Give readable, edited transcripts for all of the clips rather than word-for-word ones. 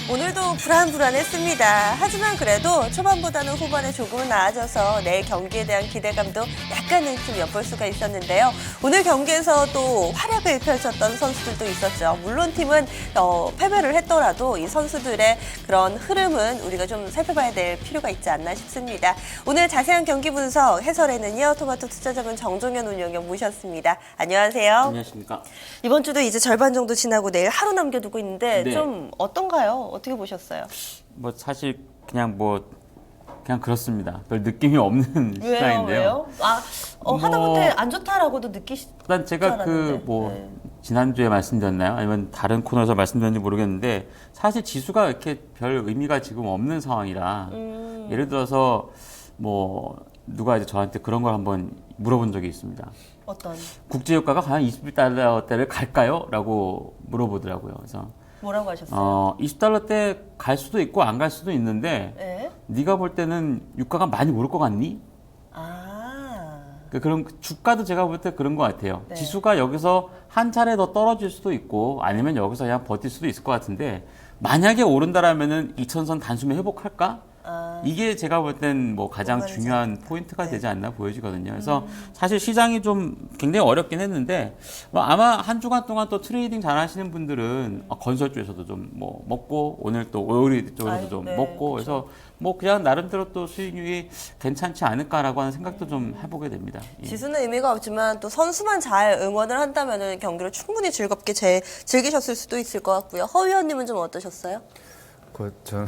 오늘도 불안불안했습니다. 하지만 그래도 초반보다는 후반에 조금은 나아져서 내일 경기에 대한 기대감도 약간은 좀 엿볼 수가 있었는데요. 오늘 경기에서 또 활약을 펼쳤던 선수들도 있었죠. 물론 팀은 패배를 했더라도 이 선수들의 그런 흐름은 우리가 좀 살펴봐야 될 필요가 있지 않나 싶습니다. 오늘 자세한 경기 분석 해설에는요. 토마토 투자자문 정종현 운영위원 모셨습니다. 안녕하세요. 안녕하십니까. 이번 주도 이제 절반 정도 지나고 내일 하루 남겨두고 있는데 네. 좀 어떤가요? 어떻게 보셨어요? 뭐 사실 그냥 그렇습니다. 별 느낌이 없는 시장인데요. 왜요? 하다못해 안 좋다라고도 느끼시지 일단 제가 않았는데. 지난주에 말씀드렸나요? 아니면 다른 코너에서 말씀드렸는지 모르겠는데 사실 지수가 이렇게 별 의미가 지금 없는 상황이라 예를 들어서 누가 이제 저한테 그런 걸 한번 물어본 적이 있습니다. 어떤? 국제유가가 과연 20달러대를 갈까요? 라고 물어보더라고요. 그래서 뭐라고 하셨어요? 20달러대 갈 수도 있고 안 갈 수도 있는데 네? 네가 볼 때는 유가가 많이 오를 것 같니? 그런 주가도 제가 볼 때 그런 것 같아요. 네. 지수가 여기서 한 차례 더 떨어질 수도 있고 아니면 여기서 그냥 버틸 수도 있을 것 같은데 만약에 오른다라면은 2000선 단숨에 회복할까? 이게 제가 볼 땐 가장 중요한 포인트가 되지 않나 보여지거든요. 그래서 사실 시장이 좀 굉장히 어렵긴 했는데 아마 한 주간 동안 또 트레이딩 잘 하시는 분들은 건설 쪽에서도 좀 먹고 오늘 또 오일 쪽에서도 좀 먹고 그래서 그냥 나름대로 또 수익률이 괜찮지 않을까라고 하는 생각도 좀 해보게 됩니다. 예. 지수는 의미가 없지만 또 선수만 잘 응원을 한다면은 경기를 충분히 즐겁게 즐기셨을 수도 있을 것 같고요. 허 위원님은 좀 어떠셨어요? 저는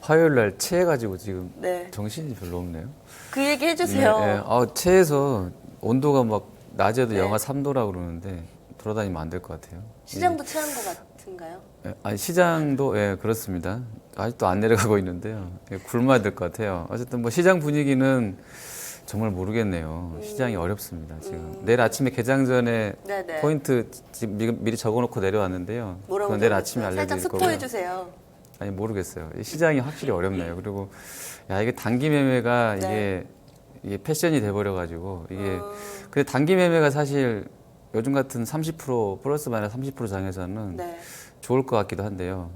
화요일 날 체해가지고 지금 네. 정신이 별로 없네요. 그 얘기 해주세요. 네, 체해서 온도가 막 낮에도 네. 영하 3도라고 그러는데 돌아다니면 안 될 것 같아요. 시장도 체한 것 같은가요? 시장도 그렇습니다. 아직도 안 내려가고 있는데요. 굶어야 될 것 같아요. 어쨌든 시장 분위기는 정말 모르겠네요. 시장이 어렵습니다. 지금 내일 아침에 개장 전에 네네. 포인트 지금 미리 적어놓고 내려왔는데요. 뭐라고 그건 내일 아침에 적었어요? 알려드릴 살짝 거고요. 스포해 주세요. 아니 모르겠어요. 시장이 확실히 어렵네요. 그리고 이게 단기 매매가 네. 이게 패션이 돼버려 가지고 근데 단기 매매가 사실 요즘 같은 30% 플러스 마이너스 30% 장에서는 네. 좋을 것 같기도 한데요.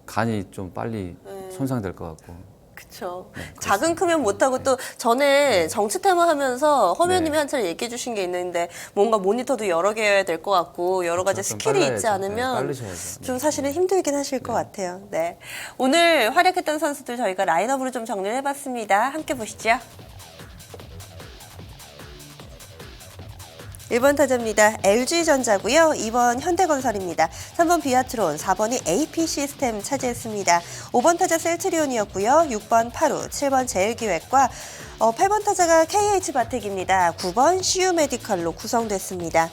간이 좀 빨리 손상될 것 같고. 그렇죠. 작은 크면 못하고 또 전에 정치 테마 하면서 허면님이 네. 한 차례 얘기해 주신 게 있는데 뭔가 모니터도 여러 개여야 될 것 같고 여러 가지 좀 스킬이 있지 빨라야죠. 않으면 빠르셔야죠. 좀 사실은 힘들긴 하실 것 같아요. 네. 오늘 활약했던 선수들 저희가 라인업으로 좀 정리를 해봤습니다. 함께 보시죠. 1번 타자입니다. LG전자고요. 2번 현대건설입니다. 3번 비아트론, 4번이 AP시스템 차지했습니다. 5번 타자 셀트리온이었고요. 6번 파루, 7번 제일기획과 8번 타자가 KH바텍입니다. 9번 CU메디칼로 구성됐습니다.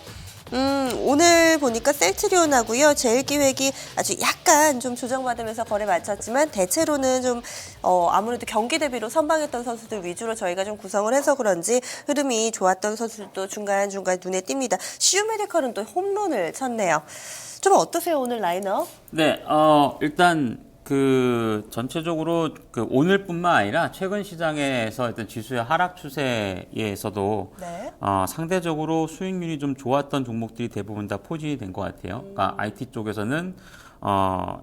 오늘 보니까 셀트리온하고요. 제일기획이 아주 약간 좀 조정받으면서 거래 마쳤지만 대체로는 좀 아무래도 경기 대비로 선방했던 선수들 위주로 저희가 좀 구성을 해서 그런지 흐름이 좋았던 선수들도 중간중간 눈에 띕니다. CU메디칼은 또 홈런을 쳤네요. 좀 어떠세요, 오늘 라인업? 네, 일단 전체적으로 오늘뿐만 아니라 최근 시장에서 일단 지수의 하락 추세에서도 네. 상대적으로 수익률이 좀 좋았던 종목들이 대부분 다 포진이 된 것 같아요. 그러니까 IT 쪽에서는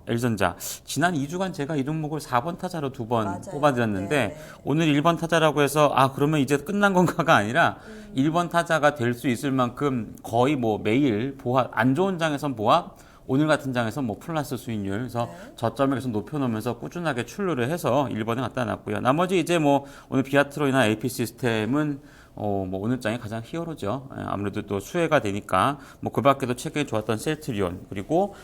LG전자 지난 2주간 제가 이 종목을 4번 타자로 2번 맞아요. 뽑아드렸는데 네. 오늘 1번 타자라고 해서 그러면 이제 끝난 건가가 아니라 1번 타자가 될 수 있을 만큼 거의 매일 보합 안 좋은 장에선 보합 오늘 같은 장에서 플러스 수익률, 그래서 저점을 계속 높여놓으면서 꾸준하게 출루를 해서 1번에 갖다 놨고요. 나머지 이제 오늘 비아트로이나 AP 시스템은 오늘 장이 가장 히어로죠. 아무래도 또 수혜가 되니까 그 밖에도 최근에 좋았던 셀트리온 그리고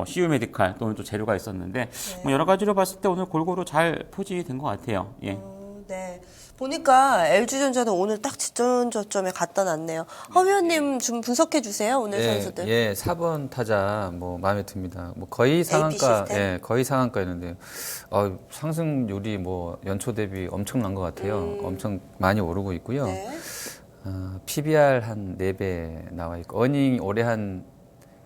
CU 메디칼 또 오늘 또 재료가 있었는데 여러 가지로 봤을 때 오늘 골고루 잘 포진이 된 것 같아요. 예. 네. 보니까 LG전자는 오늘 딱 지점 저점에 갖다 놨네요. 허 위원님 좀 분석해 주세요, 오늘 선수들. 4번 타자 마음에 듭니다. 거의 상한가, 시스템? 거의 상한가였는데 상승률이 연초 대비 엄청난 것 같아요. 엄청 많이 오르고 있고요. 네. PBR 한 4배 나와 있고 어닝 올해 한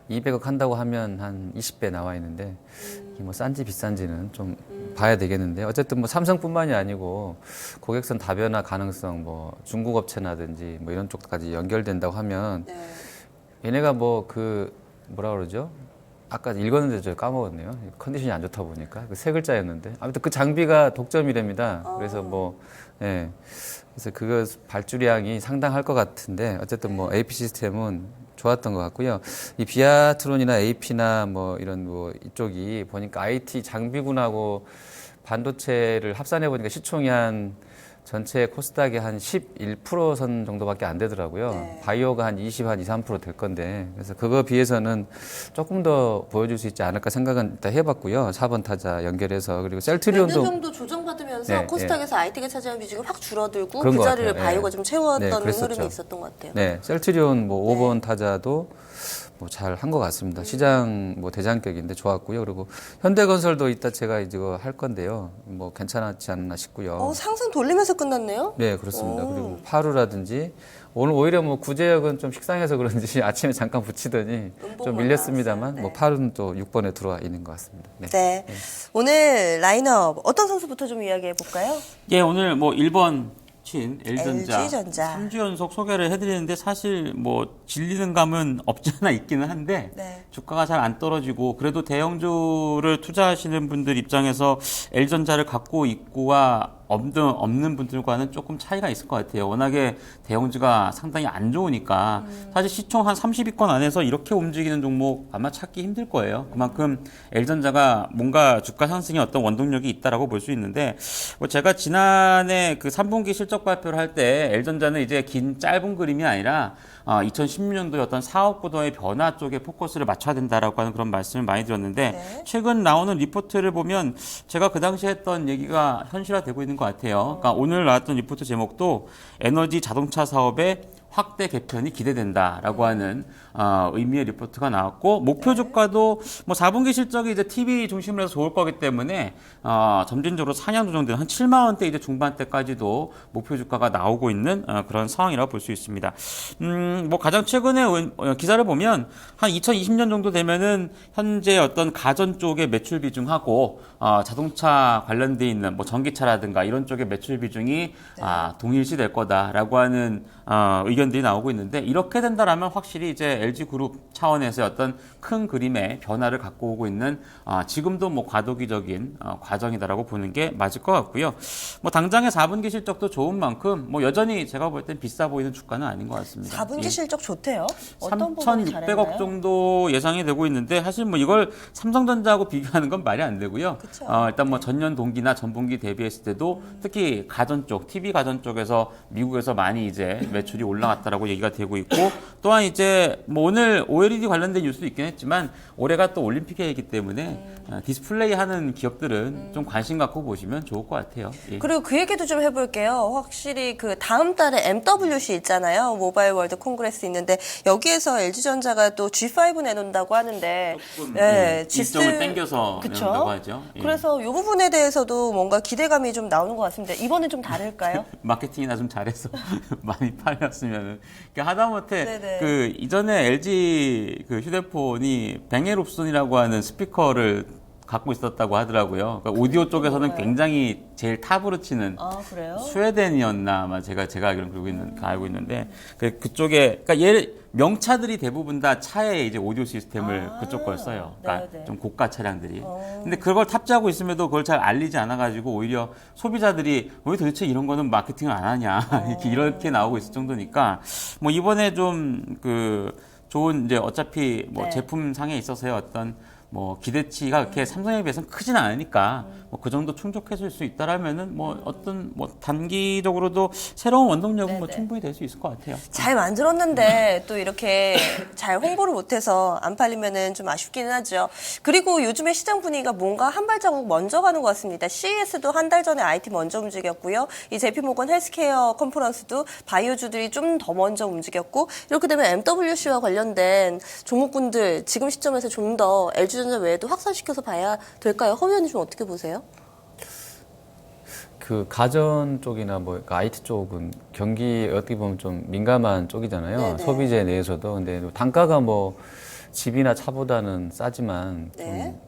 200억 한다고 하면 한 20배 나와 있는데 이게 싼지 비싼지는 좀 봐야 되겠는데 어쨌든 삼성뿐만이 아니고 고객선 다변화 가능성 중국 업체나든지 이런 쪽까지 연결된다고 하면 네. 얘네가 뭐라 그러죠? 아까 읽었는데 저 까먹었네요. 컨디션이 안 좋다 보니까 그 세 글자였는데 아무튼 그 장비가 독점이랍니다. 그래서 뭐 예. 그래서 그거 발주량이 상당할 것 같은데 어쨌든 뭐 AP 시스템은 좋았던 것 같고요. 이 비아트론이나 AP나 뭐 이런 뭐 이쪽이 보니까 IT 장비군하고 반도체를 합산해 보니까 시총이 한 전체 코스닥이 한 11%선 정도밖에 안 되더라고요. 네. 바이오가 한 3% 될 건데 그래서 그거 비해서는 조금 더 보여줄 수 있지 않을까 생각은 일단 해봤고요. 4번 타자 연결해서 그리고 몇 년 셀트리온도 정도 조정받으면서 네, 코스닥에서 IT가 차지하는 비중이 확 줄어들고 그런 그 것 자리를 같아요. 바이오가 네. 좀 채웠던 네, 그랬었죠. 흐름이 있었던 것 같아요. 네, 셀트리온 뭐 5번 타자도 뭐 잘 한 것 같습니다. 시장 뭐 대장격인데 좋았고요. 그리고 현대건설도 이따 제가 이거 할 건데요. 뭐 괜찮았지 않나 싶고요. 상승 돌리면서 끝났네요. 네, 그렇습니다. 그리고 파루라든지 오늘 오히려 뭐 구제역은 좀 식상해서 그런지 아침에 잠깐 붙이더니 음봉만 좀 밀렸습니다만 나왔어요. 네. 뭐 파루는 또 6번에 들어와 있는 것 같습니다. 네. 네. 오늘 라인업 어떤 선수부터 좀 이야기해 볼까요? 예, 오늘 뭐 1번 친 LG전자 LG전자. 3주 연속 소개를 해드리는데 사실 뭐 질리는 감은 없지 않아 있기는 한데 네. 주가가 잘 안 떨어지고 그래도 대형주를 투자하시는 분들 입장에서 LG전자를 갖고 있고와 없는 분들과는 조금 차이가 있을 것 같아요. 워낙에 대형주가 상당히 안 좋으니까 사실 시총 한 30위권 안에서 이렇게 움직이는 종목 아마 찾기 힘들 거예요. 그만큼 LG전자가 뭔가 주가 상승에 어떤 원동력이 있다라고 볼 수 있는데 뭐 제가 지난해 그 3분기 실적 발표를 할 때 LG전자는 이제 긴 짧은 그림이 아니라 2016년도에 어떤 사업 구도의 변화 쪽에 포커스를 맞춰야 된다라고 하는 그런 말씀을 많이 드렸는데 네. 최근 나오는 리포트를 보면 제가 그 당시에 했던 얘기가 현실화되고 있는 것 같아요. 그러니까 오늘 나왔던 리포트 제목도 에너지 자동차 사업의 확대 개편이 기대된다라고 하는 의미의 리포트가 나왔고 목표 주가도 뭐 4분기 실적이 이제 TV 중심으로 해서 좋을 거기 때문에 점진적으로 상향 조정된 한 7만 원대 이제 중반대까지도 목표 주가가 나오고 있는 그런 상황이라고 볼 수 있습니다. 뭐 가장 최근에 기사를 보면 한 2020년 정도 되면은 현재 어떤 가전 쪽의 매출 비중하고 자동차 관련돼 있는 뭐 전기차라든가 이런 쪽의 매출 비중이 동일시될 거다라고 하는 의견들이 나오고 있는데 이렇게 된다라면 확실히 이제 LG그룹 차원에서 어떤 큰 그림의 변화를 갖고 오고 있는 지금도 뭐 과도기적인 과정이다라고 보는 게 맞을 것 같고요. 뭐 당장의 4분기 실적도 좋은 만큼 뭐 여전히 제가 볼 땐 비싸 보이는 주가는 아닌 것 같습니다. 4분기 예. 실적 좋대요. 어떤 부분이 3,600억 잘했나요? 정도 예상이 되고 있는데 사실 뭐 이걸 삼성전자하고 비교하는 건 말이 안 되고요. 그쵸. 일단 뭐 전년 동기나 전분기 대비했을 때도 특히 가전 쪽, TV 가전 쪽에서 미국에서 많이 이제 매출이 올라갔다라고 얘기가 되고 있고 또한 이제 뭐 오늘 OLED 관련된 뉴스도 있긴 했지만 올해가 또 올림픽 해이기 때문에 디스플레이 하는 기업들은 좀 관심 갖고 보시면 좋을 것 같아요. 예. 그리고 그 얘기도 좀 해볼게요. 확실히 그 다음 달에 MWC 있잖아요. 모바일 월드 콩그레스 있는데 여기에서 LG전자가 또 G5 내놓는다고 하는데 일정을 땡겨서 그쵸? 내는다고 하죠. 예. 그래서 이 부분에 대해서도 뭔가 기대감이 좀 나오는 것 같습니다. 이번엔 좀 다를까요? 마케팅이나 좀 잘해서 많이 팔렸으면은. 그러니까 하다못해 네네. 그 이전에 LG 그 휴대폰이 뱅엘옵슨이라고 하는 스피커를 갖고 있었다고 하더라고요. 그러니까 오디오 쪽에서는 뭔가요? 굉장히 제일 탑으로 치는 그래요? 스웨덴이었나 아마 제가 알기로는 알고 있는데 그쪽에 그러니까 명차들이 대부분 다 차에 이제 오디오 시스템을 그쪽 걸 써요. 그러니까 네네. 좀 고가 차량들이. 근데 그걸 탑재하고 있음에도 그걸 잘 알리지 않아가지고 오히려 소비자들이 왜 도대체 이런 거는 마케팅을 안 하냐 이렇게 나오고 있을 정도니까 뭐 이번에 좀 그 좋은 이제 어차피 뭐 네. 제품상에 있어서의 어떤 뭐 기대치가 그렇게 삼성에 비해서는 크지는 않으니까 뭐 그 정도 충족해줄 수 있다라면은 뭐 어떤 뭐 단기적으로도 새로운 원동력은 뭐 네네. 충분히 될 수 있을 것 같아요. 잘 만들었는데 또 이렇게 잘 홍보를 못해서 안 팔리면은 좀 아쉽기는 하죠. 그리고 요즘에 시장 분위기가 뭔가 한 발자국 먼저 가는 것 같습니다. CES도 한 달 전에 IT 먼저 움직였고요. 이 JP모건 헬스케어 컨퍼런스도 바이오주들이 좀 더 먼저 움직였고 이렇게 되면 MWC와 관련된 종목군들 지금 시점에서 좀 더 LG전자 외에도 확산시켜서 봐야 될까요? 허 의원님 좀 어떻게 보세요? 그 가전 쪽이나 뭐 IT 쪽은 경기 어떻게 보면 좀 민감한 쪽이잖아요. 네네. 소비재 내에서도. 근데 단가가 뭐 집이나 차보다는 싸지만 좀 네.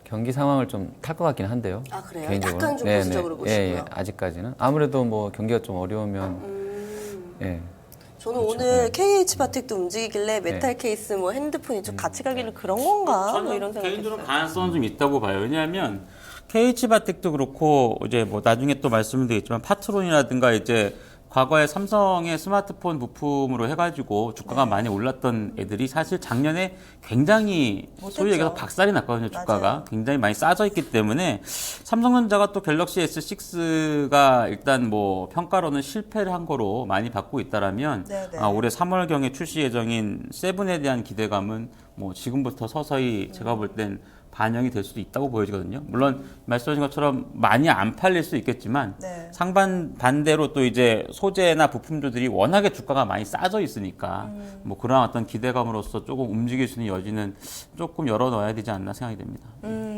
경기 상황을 좀 탈 것 같긴 한데요. 아, 그래요? 개인적으로. 약간 좀 네네. 보수적으로 보시고요. 아직까지는 아무래도 뭐 경기가 좀 어려우면 예. 저는 그렇죠. 오늘 KH바텍도 움직이길래 메탈 네. 케이스, 뭐 핸드폰이 좀 같이 가길래 그런 건가? 뭐 이런 생각이 개인적으로 들었어요. 가능성은 좀 있다고 봐요. 왜냐하면 KH바텍도 그렇고 이제 뭐 나중에 또 말씀을 드리겠지만 파트론이라든가 이제 과거에 삼성의 스마트폰 부품으로 해가지고 주가가 많이 올랐던 애들이 사실 작년에 굉장히 소위 얘기해서 박살이 났거든요. 주가가 맞아요. 굉장히 많이 싸져 있기 때문에 삼성전자가 또 갤럭시 S6가 일단 뭐 평가로는 실패를 한 거로 많이 받고 있다라면 네네. 올해 3월경에 출시 예정인 세븐에 대한 기대감은 뭐 지금부터 서서히 제가 볼 땐 반영이 될 수도 있다고 보여지거든요. 물론 말씀하신 것처럼 많이 안 팔릴 수 있겠지만 네. 반대로 또 이제 소재나 부품주들이 워낙에 주가가 많이 싸져 있으니까 뭐 그런 어떤 기대감으로서 조금 움직일 수 있는 여지는 조금 열어 넣어야 되지 않나 생각이 됩니다.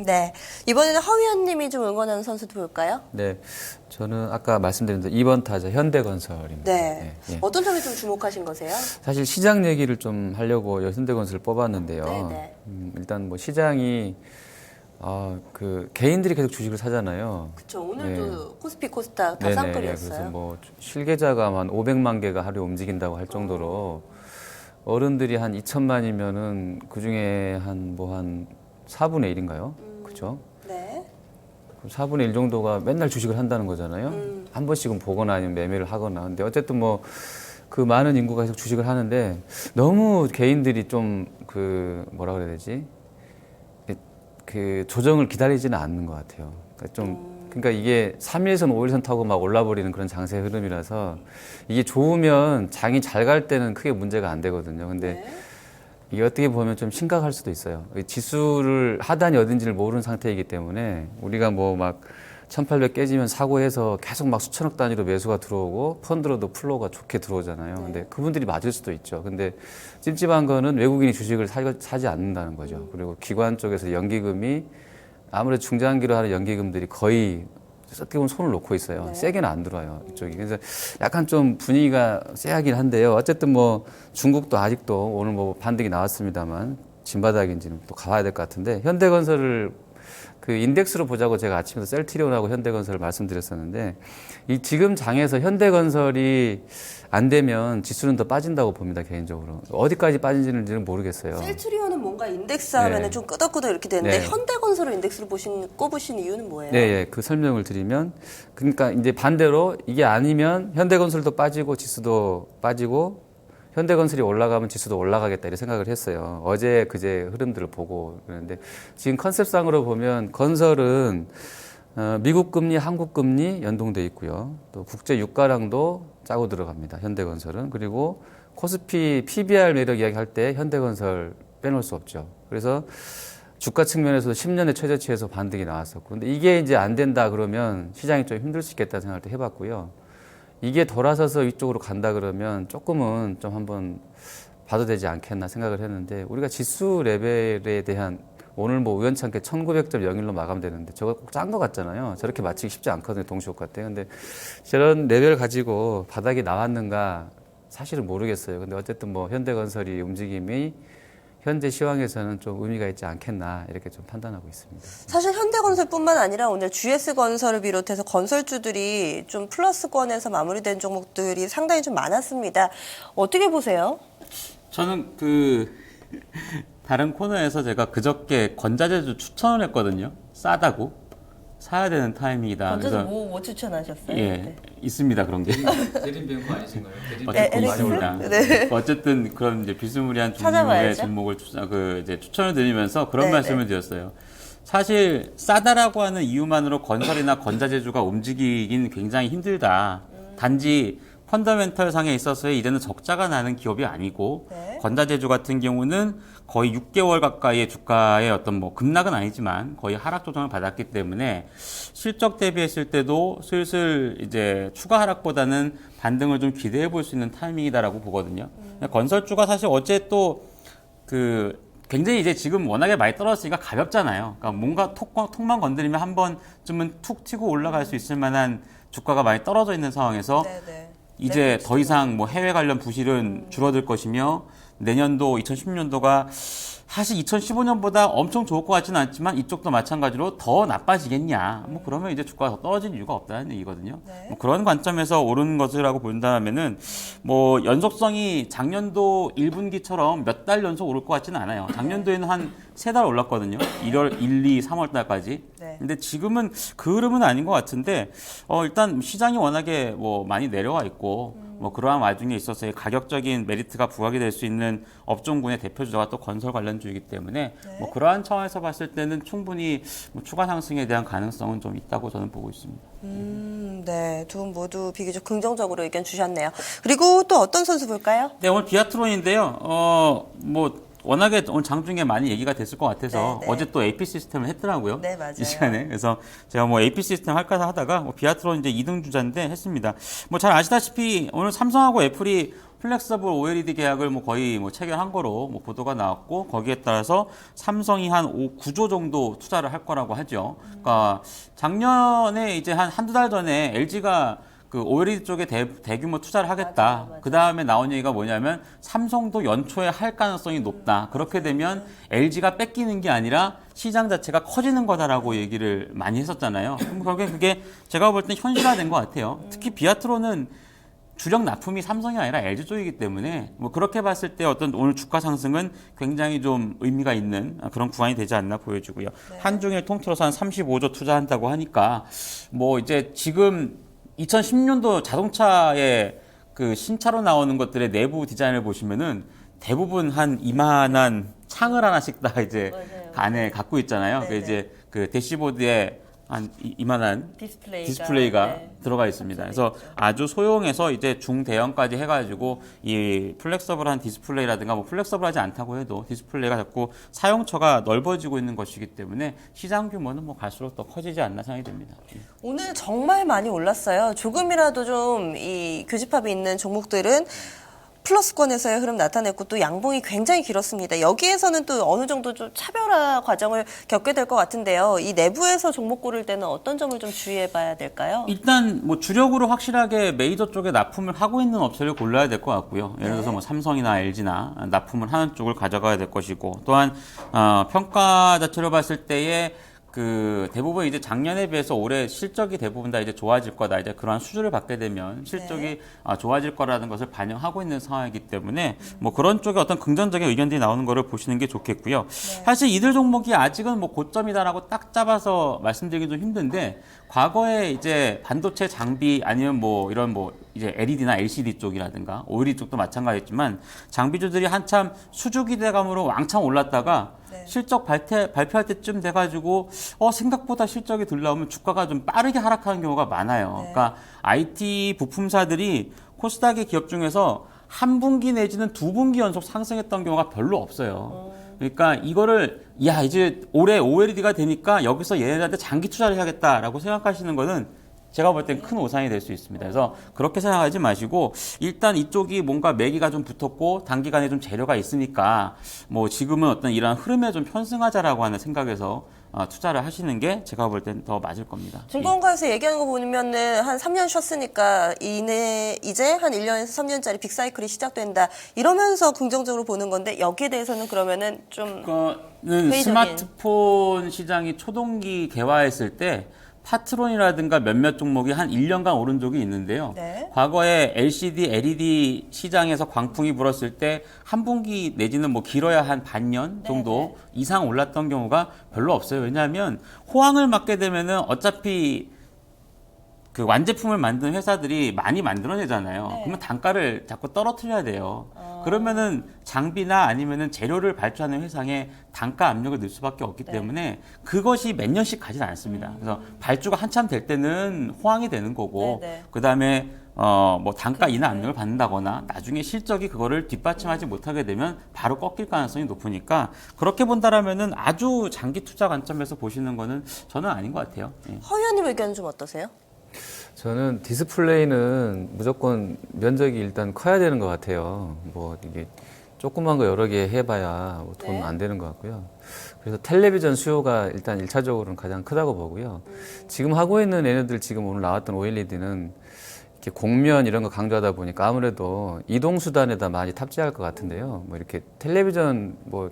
네. 이번에는 허위원님이 좀 응원하는 선수도 볼까요? 네, 저는 아까 말씀드린 대로 2번 타자 현대건설입니다. 네. 예. 어떤 점에 좀 주목하신 거세요? 사실 시장 얘기를 좀 하려고 현대건설을 뽑았는데요. 네네. 일단 뭐 시장이 그 개인들이 계속 주식을 사잖아요. 그쵸. 오늘도 코스피, 코스닥 다 네네. 쌍끌이었어요. 그래서 뭐 실계자가 한 500만 개가 하루에 움직인다고 할 정도로 어른들이 한 2천만이면은 그 중에 한 4분의 1인가요? 그렇죠? 네. 4분의 1 정도가 맨날 주식을 한다는 거잖아요. 한 번씩은 보거나 아니면 매매를 하거나. 근데 어쨌든 뭐 그 많은 인구가 계속 주식을 하는데 너무 개인들이 좀 그 뭐라 그래야 되지? 그 조정을 기다리지는 않는 것 같아요. 그러니까 이게 3일선, 5일선 타고 막 올라버리는 그런 장세 흐름이라서 이게 좋으면 장이 잘 갈 때는 크게 문제가 안 되거든요. 근데 네. 이게 어떻게 보면 좀 심각할 수도 있어요. 지수를 하단이 어딘지를 모르는 상태이기 때문에 우리가 뭐 막 1800 깨지면 사고해서 계속 막 수천억 단위로 매수가 들어오고 펀드로도 플로우가 좋게 들어오잖아요. 근데 그분들이 맞을 수도 있죠. 근데 찜찜한 거는 외국인이 주식을 사지 않는다는 거죠. 그리고 기관 쪽에서 연기금이 아무래도 중장기로 하는 연기금들이 거의 어떻게 보면 손을 놓고 있어요. 네. 세게는 안 들어와요, 이쪽이. 그래서 약간 좀 분위기가 쎄하긴 한데요. 어쨌든 뭐 중국도 아직도 오늘 뭐 반등이 나왔습니다만 진바닥인지는 또 가봐야 될 것 같은데 현대건설을 그 인덱스로 보자고 제가 아침에도 셀트리온하고 현대건설을 말씀드렸었는데 이 지금 장에서 현대건설이 안 되면 지수는 더 빠진다고 봅니다, 개인적으로. 어디까지 빠진지는 모르겠어요. 셀트리온은 뭔가 인덱스 하면은 네. 좀 끄덕끄덕 이렇게 되는데 네. 현대건설을 인덱스로 꼽으신 이유는 뭐예요? 네, 그 설명을 드리면 그러니까 이제 반대로 이게 아니면 현대건설도 빠지고 지수도 빠지고 현대건설이 올라가면 지수도 올라가겠다 이렇게 생각을 했어요. 어제 그제 흐름들을 보고 그런데 지금 컨셉상으로 보면 건설은 미국 금리, 한국 금리 연동돼 있고요. 또 국제 유가랑도 짜고 들어갑니다. 현대건설은. 그리고 코스피 PBR 매력 이야기할 때 현대건설 빼놓을 수 없죠. 그래서 주가 측면에서도 10년의 최저치에서 반등이 나왔었고. 근데 이게 이제 안 된다 그러면 시장이 좀 힘들 수 있겠다는 생각을 또 해봤고요. 이게 돌아서서 이쪽으로 간다 그러면 조금은 좀 한번 봐도 되지 않겠나 생각을 했는데 우리가 지수 레벨에 대한 오늘 뭐 우연찮게 1900점 영일로 마감되는데 저거 꼭 짠 것 같잖아요. 저렇게 맞추기 쉽지 않거든요. 동시효과 때. 근데 저런 레벨 가지고 바닥이 나왔는가 사실은 모르겠어요. 근데 어쨌든 뭐 현대건설이 움직임이 현재 시황에서는 좀 의미가 있지 않겠나 이렇게 좀 판단하고 있습니다. 사실 현대건설뿐만 아니라 오늘 GS건설을 비롯해서 건설주들이 좀 플러스권에서 마무리된 종목들이 상당히 좀 많았습니다. 어떻게 보세요? 저는 다른 코너에서 제가 그저께 건자재주 추천을 했거든요. 싸다고. 사야 되는 타이밍이다. 먼저 뭐 추천하셨어요? 예, 네. 있습니다. 그런 게. 대림뱅크 아니신가요? 어쨌든 LX? 있습니다. 네. 어쨌든 그런 이제 비스무리한 종류의 찾아봐야죠. 종목을 이제 추천을 드리면서 그런 네, 말씀을 드렸어요. 사실 싸다라고 하는 이유만으로 건설이나 건자재주가 움직이긴 굉장히 힘들다. 단지 펀더멘털 상에 있어서의 이제는 적자가 나는 기업이 아니고 네. 건자재주 같은 경우는 거의 6개월 가까이의 주가의 어떤 뭐 급락은 아니지만 거의 하락 조정을 받았기 때문에 실적 대비했을 때도 슬슬 이제 추가 하락보다는 반등을 좀 기대해 볼 수 있는 타이밍이다라고 보거든요. 건설주가 사실 어제 또 굉장히 이제 지금 워낙에 많이 떨어졌으니까 가볍잖아요. 그러니까 뭔가 톡만 건드리면 한 번쯤은 툭 튀고 올라갈 수 있을 만한 주가가 많이 떨어져 있는 상황에서 네네. 이제 더 이상 뭐 해외 관련 부실은 줄어들 것이며 내년도 2016년도가 사실 2015년보다 엄청 좋을 것 같지는 않지만 이쪽도 마찬가지로 더 나빠지겠냐. 뭐 그러면 이제 주가가 더 떨어질 이유가 없다는 얘기거든요. 네. 뭐 그런 관점에서 오르는 것이라고 본다면은 뭐 연속성이 작년도 1분기처럼 몇 달 연속 오를 것 같지는 않아요. 작년도에는 한 3달 올랐거든요. 1월, 1, 2, 3월 달까지. 네. 근데 지금은 그 흐름은 아닌 것 같은데 일단 시장이 워낙에 뭐 많이 내려와 있고 뭐 그러한 와중에 있어서의 가격적인 메리트가 부각이 될 수 있는 업종군의 대표 주자가 또 건설 관련주이기 때문에 네. 뭐 그러한 차원에서 봤을 때는 충분히 뭐 추가 상승에 대한 가능성은 좀 있다고 저는 보고 있습니다. 네, 두 분 모두 비교적 긍정적으로 의견 주셨네요. 그리고 또 어떤 선수 볼까요? 네, 오늘 비아트론인데요. 뭐 워낙에 오늘 장중에 많이 얘기가 됐을 것 같아서 네, 네. 어제 또 AP 시스템을 했더라고요. 네, 맞아요. 이 시간에. 그래서 제가 뭐 AP 시스템 할까 하다가 뭐 비아트론 이제 2등 주자인데 했습니다. 뭐 잘 아시다시피 오늘 삼성하고 애플이 플렉서블 OLED 계약을 뭐 거의 뭐 체결한 거로 뭐 보도가 나왔고 거기에 따라서 삼성이 한 9조 정도 투자를 할 거라고 하죠. 그러니까 작년에 이제 한두 달 전에 LG가 그 OLED 쪽에 대규모 투자를 하겠다. 맞아요. 그 다음에 나온 얘기가 뭐냐면 삼성도 연초에 할 가능성이 높다. 그렇게 되면 LG가 뺏기는 게 아니라 시장 자체가 커지는 거다라고 얘기를 많이 했었잖아요. 그럼 결국에 그게 제가 볼 땐 현실화된 것 같아요. 특히 비아트로는 주력 납품이 삼성이 아니라 LG 쪽이기 때문에 뭐 그렇게 봤을 때 어떤 오늘 주가 상승은 굉장히 좀 의미가 있는 그런 구간이 되지 않나 보여지고요. 한중일 통틀어서 한 35조 투자한다고 하니까 뭐 이제 지금 2010년도 자동차의 그 신차로 나오는 것들의 내부 디자인을 보시면은 대부분 한 이만한 창을 하나씩 다 이제 맞아요. 안에 갖고 있잖아요. 그 네네. 이제 그 대시보드에 한 이만한 디스플레이가 네. 들어가 있습니다. 그래서 아주 소형에서 이제 중대형까지 해가지고 이 플렉서블한 디스플레이라든가 뭐 플렉서블하지 않다고 해도 디스플레이가 자꾸 사용처가 넓어지고 있는 것이기 때문에 시장 규모는 뭐 갈수록 더 커지지 않나 생각이 듭니다. 오늘 정말 많이 올랐어요. 조금이라도 좀 이 교집합이 있는 종목들은 플러스권에서의 흐름 나타냈고 또 양봉이 굉장히 길었습니다. 여기에서는 또 어느 정도 좀 차별화 과정을 겪게 될 것 같은데요. 이 내부에서 종목 고를 때는 어떤 점을 좀 주의해 봐야 될까요? 일단 뭐 주력으로 확실하게 메이저 쪽에 납품을 하고 있는 업체를 골라야 될 것 같고요. 예를 들어서 뭐 삼성이나 LG나 납품을 하는 쪽을 가져가야 될 것이고 또한 평가 자체로 봤을 때에 그 대부분 이제 작년에 비해서 올해 실적이 대부분 다 이제 좋아질 거다. 이제 그러한 수주를 받게 되면 실적이 좋아질 거라는 것을 반영하고 있는 상황이기 때문에 뭐 그런 쪽에 어떤 긍정적인 의견들이 나오는 거를 보시는 게 좋겠고요. 사실 이들 종목이 아직은 뭐 고점이다라고 딱 잡아서 말씀드리기 좀 힘든데 과거에 이제 반도체 장비 아니면 뭐 이런 뭐 이제 LED나 LCD 쪽이라든가 OLED 쪽도 마찬가지지만 장비주들이 한참 수주 기대감으로 왕창 올랐다가 실적 발표할 때쯤 돼가지고 생각보다 실적이 덜 나오면 주가가 좀 빠르게 하락하는 경우가 많아요. 그러니까 IT 부품사들이 코스닥의 기업 중에서 한 분기 내지는 2분기 연속 상승했던 경우가 별로 없어요. 그러니까 이거를 이제 올해 OLED가 되니까 여기서 얘네들한테 장기 투자를 해야겠다라고 생각하시는 거는 제가 볼 땐 큰 오산이 될 수 있습니다. 그래서 그렇게 생각하지 마시고 일단 이쪽이 뭔가 매기가 좀 붙었고 단기간에 좀 재료가 있으니까 뭐 지금은 어떤 이러한 흐름에 좀 편승하자라고 하는 생각에서 투자를 하시는 게 제가 볼 땐 더 맞을 겁니다. 증권가에서 얘기하는 거 보면은 한 3년 쉬었으니까 이제 한 1년에서 3년짜리 빅사이클이 시작된다. 이러면서 긍정적으로 보는 건데 여기에 대해서는 그러면은 좀 그거는 스마트폰 시장이 초동기 개화했을 때 파트론이라든가 몇몇 종목이 한 1년간 오른 적이 있는데요. 과거에 LCD, LED 시장에서 광풍이 불었을 때 한 분기 내지는 뭐 길어야 한 반년 정도 이상 올랐던 경우가 별로 없어요. 왜냐하면 호황을 맞게 되면은 어차피 그 완제품을 만드는 회사들이 많이 만들어내잖아요. 그러면 단가를 자꾸 떨어뜨려야 돼요. 그러면은 장비나 아니면은 재료를 발주하는 회사에 단가 압력을 넣을 수밖에 없기 때문에 그것이 몇 년씩 가진 않습니다. 그래서 발주가 한참 될 때는 호황이 되는 거고, 그 다음에 뭐 단가 인하 압력을 받는다거나 나중에 실적이 그거를 뒷받침하지 못하게 되면 바로 꺾일 가능성이 높으니까 그렇게 본다라면은 아주 장기 투자 관점에서 보시는 거는 저는 아닌 것 같아요. 허 의원님 의견은 좀 어떠세요? 저는 디스플레이는 무조건 면적이 일단 커야 되는 것 같아요. 뭐 이게 조그만 거 여러 개 해봐야 돈 안 되는 것 같고요. 그래서 텔레비전 수요가 일단 1차적으로는 가장 크다고 보고요. 지금 하고 있는 얘네들 지금 오늘 나왔던 OLED는 이렇게 곡면 이런 거 강조하다 보니까 아무래도 이동 수단에다 많이 탑재할 것 같은데요. 뭐 이렇게 텔레비전 뭐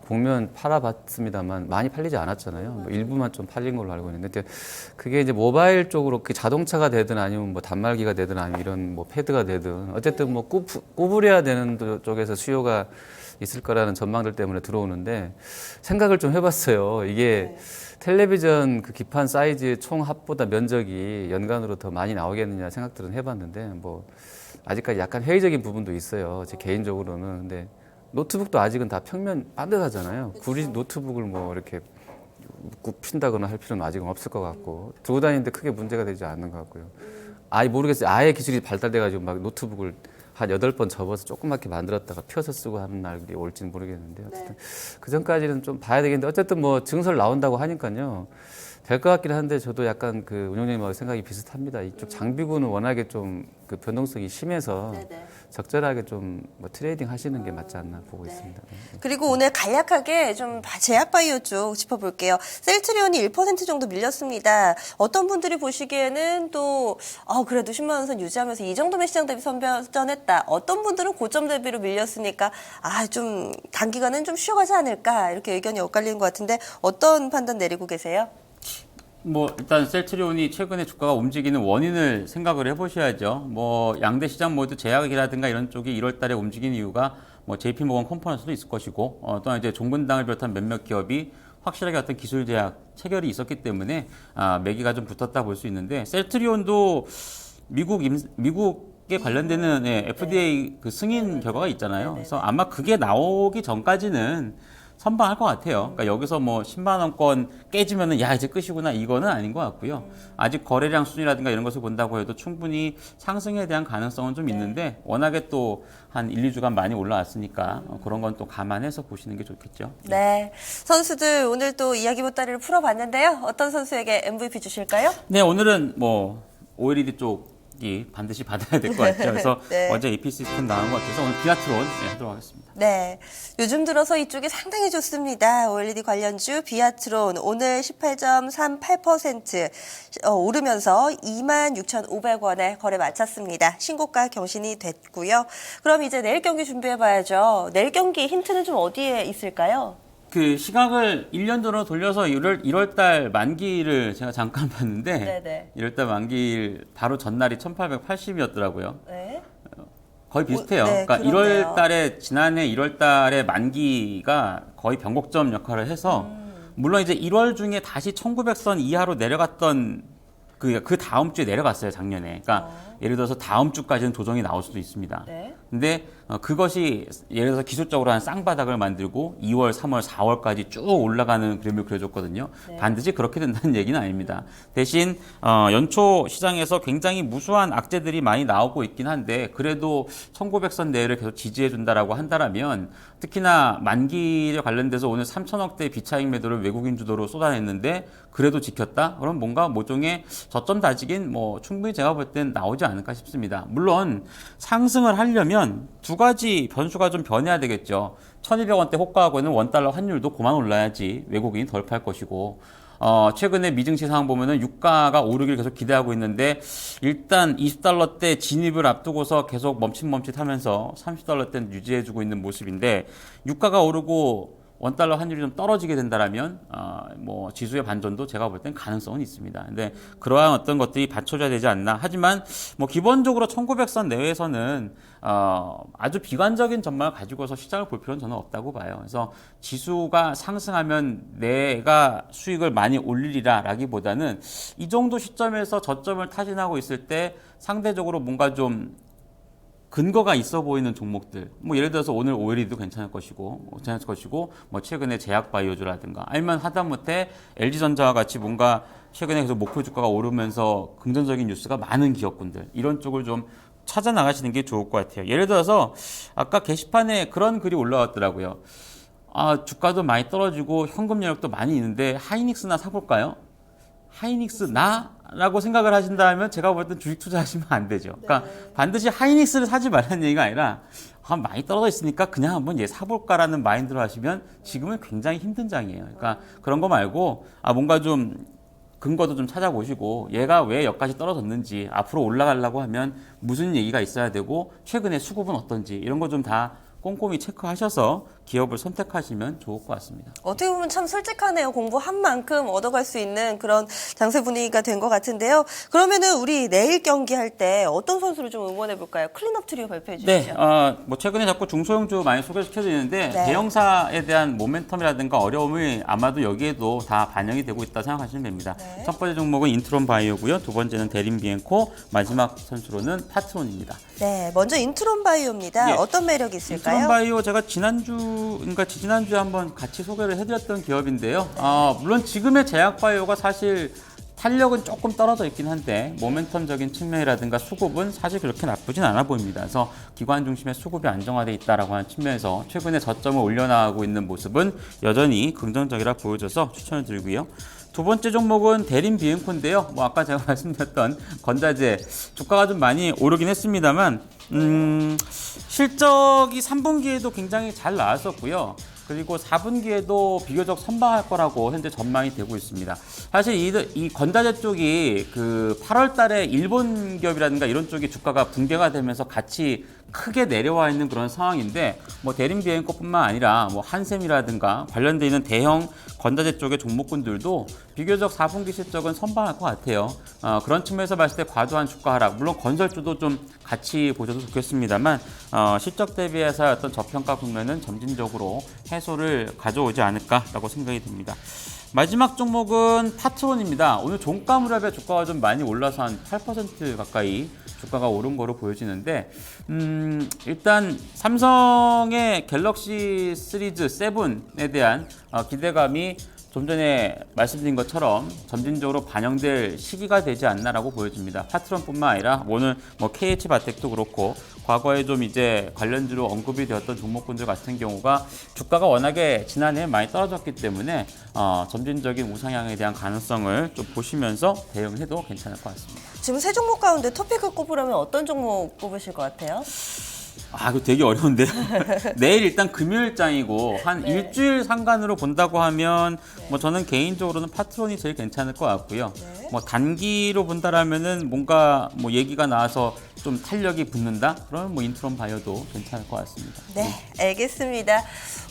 복면 팔아봤습니다만 많이 팔리지 않았잖아요. 뭐 일부만 좀 팔린 걸로 알고 있는데 근데 그게 이제 모바일 쪽으로 그 자동차가 되든 아니면 뭐 단말기가 되든 아니면 이런 뭐 패드가 되든 어쨌든 뭐 구부려야 되는 쪽에서 수요가 있을 거라는 전망들 때문에 들어오는데 생각을 좀 해봤어요. 이게 텔레비전 그 기판 사이즈의 총 합보다 면적이 연간으로 더 많이 나오겠느냐 생각들은 해봤는데 뭐 아직까지 약간 회의적인 부분도 있어요. 제 개인적으로는. 근데 노트북도 아직은 다 평면 반듯하잖아요. 굳이 노트북을 뭐 이렇게 굽힌다거나 할 필요는 아직은 없을 것 같고 들고 다니는데 크게 문제가 되지 않는 것 같고요. 아예 모르겠어요. 아예 기술이 발달돼가지고 막 노트북을 한 8번 접어서 조그맣게 만들었다가 펴서 쓰고 하는 날이 올지는 모르겠는데 어쨌든 그 전까지는 좀 봐야 되겠는데 어쨌든 뭐 증설 나온다고 하니까요. 될 것 같긴 한데 저도 약간 그 운영님하고 생각이 비슷합니다. 이쪽 장비군은 워낙에 좀 그 변동성이 심해서 적절하게 좀 뭐 트레이딩 하시는 게 맞지 않나 보고 있습니다. 그리고 오늘 간략하게 좀 제약바이오 쪽 짚어볼게요. 셀트리온이 1% 정도 밀렸습니다. 어떤 분들이 보시기에는 또 그래도 10만 원 선 유지하면서 이 정도면 시장 대비 선전했다. 어떤 분들은 고점 대비로 밀렸으니까 좀 단기간은 좀 쉬어가지 않을까 이렇게 의견이 엇갈리는 것 같은데 어떤 판단 내리고 계세요? 뭐 일단 셀트리온이 최근에 주가가 움직이는 원인을 생각을 해보셔야죠. 뭐 양대 시장 모두 제약이라든가 이런 쪽이 1월 달에 움직이는 이유가 뭐 JP모건 컴퍼넌스도 있을 것이고 또한 이제 종근당을 비롯한 몇몇 기업이 확실하게 어떤 기술 제약 체결이 있었기 때문에 매기가 좀 붙었다 볼 수 있는데 셀트리온도 미국에 관련되는 FDA 그 승인 결과가 있잖아요. 그래서 아마 그게 나오기 전까지는 선방할 것 같아요. 그러니까 여기서 뭐 10만 원권 깨지면은 야 이제 끝이구나 이거는 아닌 것 같고요. 아직 거래량 순이라든가 이런 것을 본다고 해도 충분히 상승에 대한 가능성은 좀 있는데 워낙에 또 한 1, 2주간 많이 올라왔으니까 그런 건 또 감안해서 보시는 게 좋겠죠. 네, 선수들 오늘 또 이야기 보따리를 풀어봤는데요. 어떤 선수에게 MVP 주실까요? 네, 오늘은 뭐 OLED 쪽이 반드시 받아야 될 것 같죠. 그래서 네. 어제 AP 시스템 나온 것 같아서 오늘 비아트론 하도록 하겠습니다. 네, 요즘 들어서 이쪽이 상당히 좋습니다. OLED 관련주 비아트론 오늘 18.38% 오르면서 26,500원에 거래 마쳤습니다. 신고가 경신이 됐고요. 그럼 이제 내일 경기 준비해봐야죠. 내일 경기 힌트는 좀 어디에 있을까요? 그 시각을 1년 전으로 돌려서 1월 달 만기를 제가 잠깐 봤는데 네네. 1월 달 만기일 바로 전날이 1880이었더라고요. 네. 거의 비슷해요. 네, 그러니까 그러네요. 1월 달에 지난해 1월 달에 만기가 거의 변곡점 역할을 해서 물론 이제 1월 중에 다시 1900선 이하로 내려갔던 그 다음 주에 내려갔어요, 작년에. 그러니까 예를 들어서 다음 주까지는 조정이 나올 수도 있습니다. 네. 근데 그것이 예를 들어서 기술적으로 한 쌍바닥을 만들고 2월, 3월, 4월까지 쭉 올라가는 그림을 그려줬거든요. 반드시 그렇게 된다는 얘기는 아닙니다. 대신 연초 시장에서 굉장히 무수한 악재들이 많이 나오고 있긴 한데 그래도 1900선 내를 계속 지지해준다라고 한다라면 특히나 만기에 관련돼서 오늘 3천억대 비차익 매도를 외국인 주도로 쏟아냈는데 그래도 지켰다? 그럼 뭔가 모종의 저점 다지긴 뭐 충분히 제가 볼 땐 나오지 않을까 싶습니다. 물론 상승을 하려면 두 가지 변수가 좀 변해야 되겠죠. 1200원대 호가하고는 원달러 환율도 그만 올라야지 외국인이 덜 팔 것이고 최근에 미증시 상황 보면은 유가가 오르기를 계속 기대하고 있는데 일단 20달러대 진입을 앞두고서 계속 멈칫멈칫하면서 30달러대는 유지해주고 있는 모습인데 유가가 오르고 원달러 환율이 좀 떨어지게 된다라면 뭐 지수의 반전도 제가 볼 땐 가능성은 있습니다. 근데 그러한 어떤 것들이 받쳐줘야 되지 않나. 하지만 뭐 기본적으로 1900선 내외에서는 아주 비관적인 전망을 가지고서 시장을 볼 필요는 저는 없다고 봐요. 그래서 지수가 상승하면 내가 수익을 많이 올리리라라기보다는 이 정도 시점에서 저점을 타진하고 있을 때 상대적으로 뭔가 좀 근거가 있어 보이는 종목들, 뭐 예를 들어서 오늘 OLED도 괜찮을 것이고, 뭐 최근에 제약바이오주라든가, 아니면 하다못해 LG전자와 같이 뭔가 최근에 계속 목표 주가가 오르면서 긍정적인 뉴스가 많은 기업군들, 이런 쪽을 좀 찾아 나가시는 게 좋을 것 같아요. 예를 들어서 아까 게시판에 그런 글이 올라왔더라고요. 주가도 많이 떨어지고 현금 여력도 많이 있는데 하이닉스나 사볼까요? 하이닉스 라고 생각을 하신다면 제가 볼 땐 주식 투자하시면 안 되죠. 그러니까 반드시 하이닉스를 사지 말라는 얘기가 아니라 많이 떨어져 있으니까 그냥 한번 얘 사볼까라는 마인드로 하시면 지금은 굉장히 힘든 장이에요. 그러니까 그런 거 말고 뭔가 좀 근거도 좀 찾아보시고 얘가 왜 여기까지 떨어졌는지 앞으로 올라가려고 하면 무슨 얘기가 있어야 되고 최근에 수급은 어떤지 이런 거 좀 다 꼼꼼히 체크하셔서 기업을 선택하시면 좋을 것 같습니다. 어떻게 보면 참 솔직하네요. 공부한 만큼 얻어갈 수 있는 그런 장세 분위기가 된 것 같은데요. 그러면은 우리 내일 경기할 때 어떤 선수를 좀 응원해 볼까요? 클린업 트리오 발표해 주시죠. 네, 뭐 최근에 자꾸 중소형주 많이 소개시켜드리는데 네. 대형사에 대한 모멘텀이라든가 어려움이 아마도 여기에도 다 반영이 되고 있다 생각하시면 됩니다. 네. 첫 번째 종목은 인트론 바이오고요. 두 번째는 데린 비엔코, 마지막 선수로는 파트론입니다. 네, 먼저 인트론 바이오입니다. 예. 어떤 매력이 있을까요? 인트론 바이오 제가 그러니까 지난주에 한번 같이 소개를 해드렸던 기업인데요. 물론 지금의 제약 바이오가 사실 탄력은 조금 떨어져 있긴 한데 모멘텀적인 측면이라든가 수급은 사실 그렇게 나쁘진 않아 보입니다. 그래서 기관 중심의 수급이 안정화돼 있다라고 하는 측면에서 최근에 저점을 올려나가고 있는 모습은 여전히 긍정적이라 보여져서 추천을 드리고요. 두 번째 종목은 데린 비엔코인데요. 뭐 아까 제가 말씀드렸던 건자재 주가가 좀 많이 오르긴 했습니다만 실적이 3분기에도 굉장히 잘 나왔었고요. 그리고 4분기에도 비교적 선방할 거라고 현재 전망이 되고 있습니다. 사실 이 건자재 쪽이 그 8월 달에 일본 기업이라든가 이런 쪽이 주가가 붕괴가 되면서 같이 크게 내려와 있는 그런 상황인데 뭐 데린 비엔코뿐만 아니라 뭐 한샘이라든가 관련돼 있는 대형 건자재 쪽의 종목군들도 비교적 4분기 실적은 선방할 것 같아요. 그런 측면에서 봤을 때 과도한 주가 하락, 물론 건설주도 좀 같이 보셔도 좋겠습니다만 실적 대비해서 어떤 저평가 국면은 점진적으로 해소를 가져오지 않을까라고 생각이 듭니다. 마지막 종목은 파트론입니다. 오늘 종가 무렵에 주가가 좀 많이 올라서 한 8% 가까이 주가가 오른 거로 보여지는데 일단 삼성의 갤럭시 시리즈 7에 대한 기대감이 좀 전에 말씀드린 것처럼 점진적으로 반영될 시기가 되지 않나라고 보여집니다. 파트론뿐만 아니라 오늘 뭐 KH바텍도 그렇고 과거에 좀 이제 관련주로 언급이 되었던 종목군들 같은 경우가 주가가 워낙에 지난해 많이 떨어졌기 때문에 점진적인 우상향에 대한 가능성을 좀 보시면서 대응해도 괜찮을 것 같습니다. 지금 세 종목 가운데 토픽을 꼽으라면 어떤 종목 꼽으실 것 같아요? 이거 되게 어려운데요. 내일 일단 금요일장이고 한 네. 일주일 상간으로 본다고 하면 뭐 저는 개인적으로는 파트론이 제일 괜찮을 것 같고요. 네. 뭐 단기로 본다라면은 뭔가 뭐 얘기가 나와서 좀 탄력이 붙는다? 그러면 뭐 인트론 바이오도 괜찮을 것 같습니다. 네, 알겠습니다.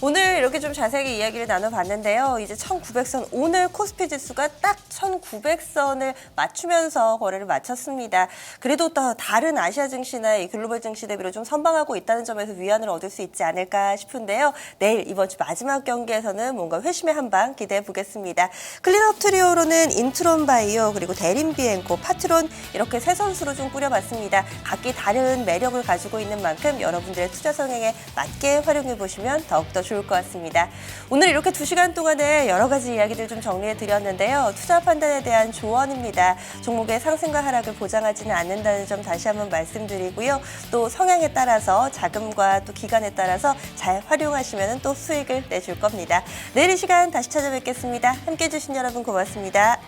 오늘 이렇게 좀 자세하게 이야기를 나눠봤는데요. 이제 1900선, 오늘 코스피 지수가 딱 1900선을 맞추면서 거래를 마쳤습니다. 그래도 또 다른 아시아 증시나 이 글로벌 증시 대비로 좀 선방하고 있다는 점에서 위안을 얻을 수 있지 않을까 싶은데요. 내일 이번 주 마지막 경기에서는 뭔가 회심의 한방 기대해 보겠습니다. 클린업 트리오로는 인트론 바이오, 그리고 데린 비엔코, 파트론 이렇게 세 선수로 좀 꾸려봤습니다. 각기 다른 매력을 가지고 있는 만큼 여러분들의 투자 성향에 맞게 활용해 보시면 더욱더 좋을 것 같습니다. 오늘 이렇게 2시간 동안에 여러 가지 이야기들 좀 정리해 드렸는데요. 투자 판단에 대한 조언입니다. 종목의 상승과 하락을 보장하지는 않는다는 점 다시 한번 말씀드리고요. 또 성향에 따라서 자금과 또 기간에 따라서 잘 활용하시면 또 수익을 내줄 겁니다. 내일 이 시간 다시 찾아뵙겠습니다. 함께해 주신 여러분 고맙습니다.